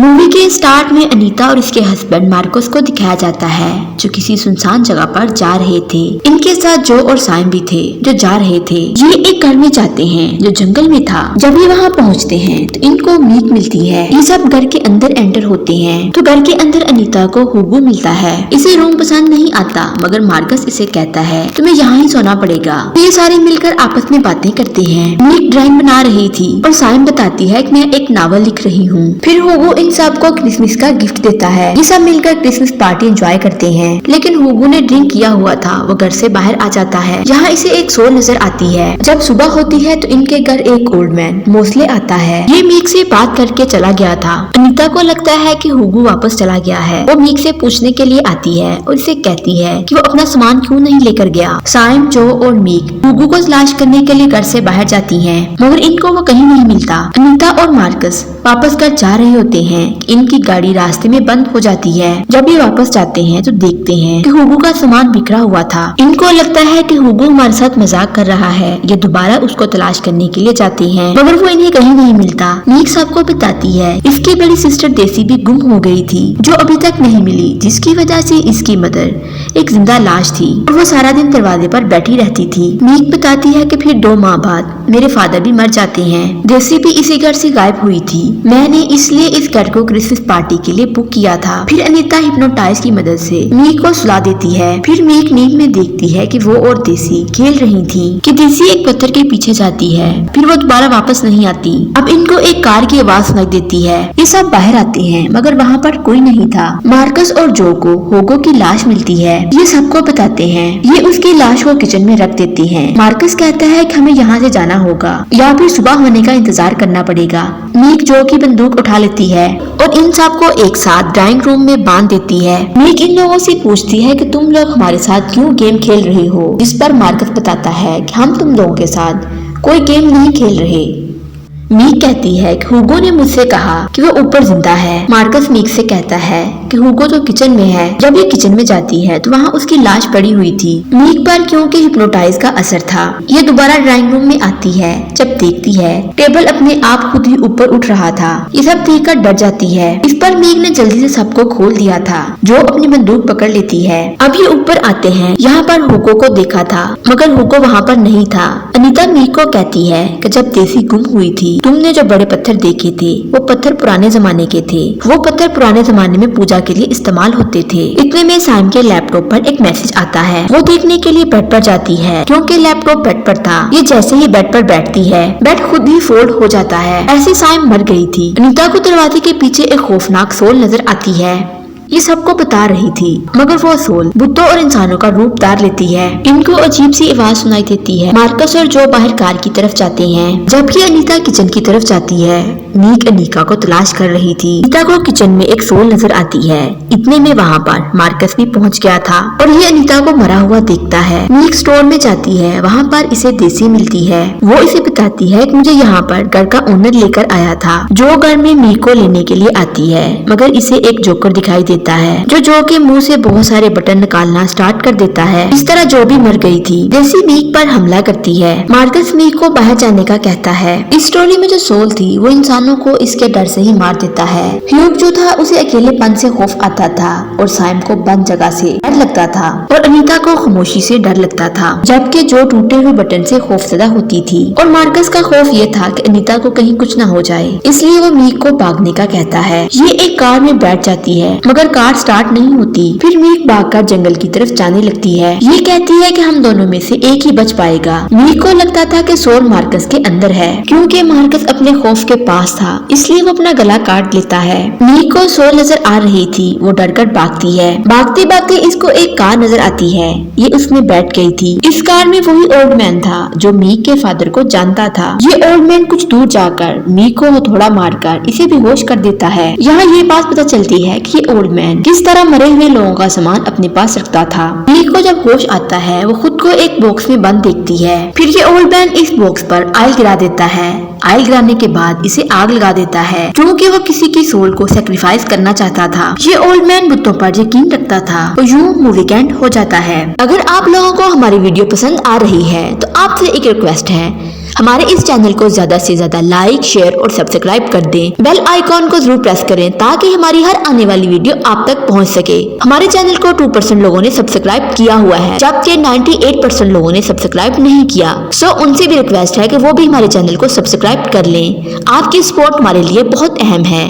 Movie के start में अनीता और इसके हस्बैंड मार्कस को दिखाया जाता है जो किसी सुनसान जगह पर जा रहे थे। इनके साथ जो और साइम भी थे जो जा रहे थे। ये एक घर में जाते हैं जो जंगल में था। जब ये वहाँ पहुँचते हैं तो इनको मीट मिलती है। ये सब घर के अंदर एंटर होते हैं तो घर के अंदर अनीता को हुगो मिलता है। इसे रूम पसंद नहीं आता मगर मार्कस इसे कहता है तुम्हें यहाँ ही सोना पड़ेगा। ये सारे मिलकर आपस में बातें करते हैं। मीट ड्राइंग बना रही थी और साइम बताती है कि मैं एक नावल लिख रही हूँ। फिर हुगो इन सबको क्रिसमस का गिफ्ट देता है। ये सब मिलकर क्रिसमस पार्टी एंजॉय करते हैं। लेकिन हुगो ने ड्रिंक किया हुआ था। वो घर से बाहर आ जाता है। यहाँ इसे एक सोल नजर आती है। जब सुबह होती है तो इनके घर एक ओल्ड मैन मोस्ले आता है। ये मीक से बात करके चला गया था। अनीता को लगता है कि हुगो वापस चला गया है। वो मीक से पूछने के लिए आती है और इसे कहती है कि वो अपना सामान क्यों नहीं लेकर गया। साइम, जो और मीक हुगो को तलाश करने के लिए घर से बाहर जाती हैं, मगर इनको वो कहीं नहीं मिलता। अनीता और मार्कस वापस घर जा रहे होते हैं कि इनकी गाड़ी रास्ते में बंद हो जाती है। जब ये वापस जाते हैं तो देखते हैं कि हुगो का सामान बिखरा हुआ था। इनको लगता है कि हुगो हमारे साथ मजाक कर रहा है। ये दोबारा उसको तलाश करने के लिए जाते हैं मगर वो इन्हें कहीं नहीं मिलता। मीक सबको बताती है इसकी बड़ी सिस्टर देसी भी गुम हो गई थी जो अभी तक नहीं मिली, जिसकी वजह से इसकी मदर एक जिंदा लाश थी और वो सारा दिन दरवाजे पर बैठी रहती थी। मीक बताती है कि फिर 2 माह बाद मेरे फादर भी मर जाते हैं। देसी भी इसी घर से गायब हुई थी। मैंने इसलिए इस घर को क्रिसमस पार्टी के लिए बुक किया था। फिर अनीता हिप्नोटाइज की मदद से मीक को सुला देती है। फिर मीक नींद में देखती है कि वो और देसी खेल रही थी कि देसी एक पत्थर के पीछे जाती है। फिर वो दोबारा वापस नहीं आती। अब इनको एक कार की आवाज सुनाई देती है। ये सब बाहर आते हैं मगर वहाँ पर कोई नहीं था। मार्कस और जो को होगो की लाश मिलती है। ये सबको बताते हैं। ये उसकी लाश को किचन में रख देती है। मार्कस कहता है कि हमें यहाँ से जाना होगा या फिर सुबह होने का इंतजार करना पड़ेगा। मीक जो की बंदूक उठा लेती है और इन सबको एक साथ ड्राइंग रूम में बांध देती है। मीक इन लोगों से पूछती है कि तुम लोग हमारे साथ क्यों गेम खेल रहे हो, जिस पर मार्कस बताता है कि हम तुम लोगों के साथ कोई गेम नहीं खेल रहे। मीक कहती है कि हुगो ने मुझसे कहा कि वो ऊपर जिंदा है। मार्कस मीक से कहता है कि हुगो तो किचन में है। जब ये किचन में जाती है तो वहाँ उसकी लाश पड़ी हुई थी। मीक पर क्योंकि हिप्नोटाइज का असर था, ये दोबारा ड्राइंग रूम में आती है। जब देखती है टेबल अपने आप खुद ही ऊपर उठ रहा था। ये सब देखकर डर जाती है। इस पर मीक ने जल्दी से सबको खोल दिया था। जो अपनी बंदूक पकड़ लेती है। अब ये ऊपर आते हैं। यहाँ पर हुगो को देखा था मगर हुगो वहाँ पर नहीं था। अनीता मीक को कहती है कि जब देसी गुम हुई थी तुमने जो बड़े पत्थर देखे थे वो पत्थर पुराने जमाने के थे। वो पत्थर पुराने जमाने में पूजा के लिए इस्तेमाल होते थे। इतने में साइम के लैपटॉप पर एक मैसेज आता है। वो देखने के लिए बेड पर जाती है क्योंकि लैपटॉप बेड पर था। ये जैसे ही बेड पर बैठती है बेड खुद ही फोल्ड हो जाता है। ऐसे साइम मर गई थी। अनीता को दरवाजे के पीछे एक खौफनाक सोल नजर आती है। ये सबको बता रही थी मगर वो सोल बुतों और इंसानों का रूप धार लेती है। इनको अजीब सी आवाज सुनाई देती है। मार्कस और जो बाहर कार की तरफ जाते हैं जबकि अनीता किचन की तरफ जाती है। मीक अनीका को तलाश कर रही थी। अनीता को किचन में एक सोल नजर आती है। इतने में वहाँ पर मार्कस भी पहुँच गया था और ये अनीता को मरा हुआ देखता है। मीक स्टोर में जाती है। वहाँ पर इसे देसी मिलती है। वो इसे बताती है कि मुझे यहाँ पर घर का ओनर लेकर आया था। जो घर में मीक को लेने के लिए आती है मगर इसे एक जोकर दिखाई देता है जो के मुंह से बहुत सारे बटन निकालना स्टार्ट कर देता है। इस तरह जो भी मर गई थी। देसी मीक पर हमला करती है। मार्कस मीक को बाहर जाने का कहता है। इस स्टोरी में जो सोल थी वो इंसानों को इसके डर से ही मार देता है। ह्यूग जो था उसे अकेलेपन से खौफ आता था और साइम को बंद जगह से डर लगता था और अनीता को खामोशी से डर लगता था। जबकि जो टूटे हुए बटन से खौफजदा होती थी और मार्कस का खौफ ये था कि अनीता को कहीं कुछ न हो जाए, इसलिए वो मीक को भागने का कहता है। ये एक कार में बैठ जाती है मगर कार स्टार्ट नहीं होती। फिर मीक भागकर जंगल की तरफ जाने लगती है। ये कहती है कि हम दोनों में से एक ही बच पाएगा। मीक को लगता था कि सोल मार्कस के अंदर है क्योंकि मार्कस अपने खौफ के पास था, इसलिए वो अपना गला काट लेता है। मीक को सोल नजर आ रही थी। वो डरकर भागती है। भागते भागते इसको एक कार नजर आती है। ये उसमें बैठ गई थी। इस कार में वही ओल्ड मैन था जो मीक के फादर को जानता था। ये ओल्ड मैन कुछ दूर जाकर मीक को हथौड़ा मारकर इसे बेहोश कर देता है। यहाँ ये बात पता चलती है कि ये ओल्ड मैन किस तरह मरे हुए लोगों का सामान अपने पास रखता था। मीक को जब होश आता है वो खुद को एक बॉक्स में बंद देखती है। फिर ये ओल्ड मैन इस बॉक्स पर आयल गिरा देता है। आयल गिराने के बाद इसे आग लगा देता है क्योंकि वो किसी की सोल को सेक्रीफाइस करना चाहता था। ये ओल्ड मैन बुतों पर यकीन रखता था और यूं मूवी का एंड हो जाता है। अगर आप लोगों को हमारी वीडियो पसंद आ रही है तो आपसे एक रिक्वेस्ट है, हमारे इस चैनल को ज्यादा से ज्यादा लाइक, शेयर और सब्सक्राइब कर दें। बेल आइकॉन को जरूर प्रेस करें ताकि हमारी हर आने वाली वीडियो आप तक पहुंच सके। हमारे चैनल को 2% लोगों ने सब्सक्राइब किया हुआ है, जबकि 98% लोगों ने सब्सक्राइब नहीं किया। सो उनसे भी रिक्वेस्ट है कि वो भी हमारे चैनल को सब्सक्राइब कर लें। आपकी सपोर्ट हमारे लिए बहुत अहम है।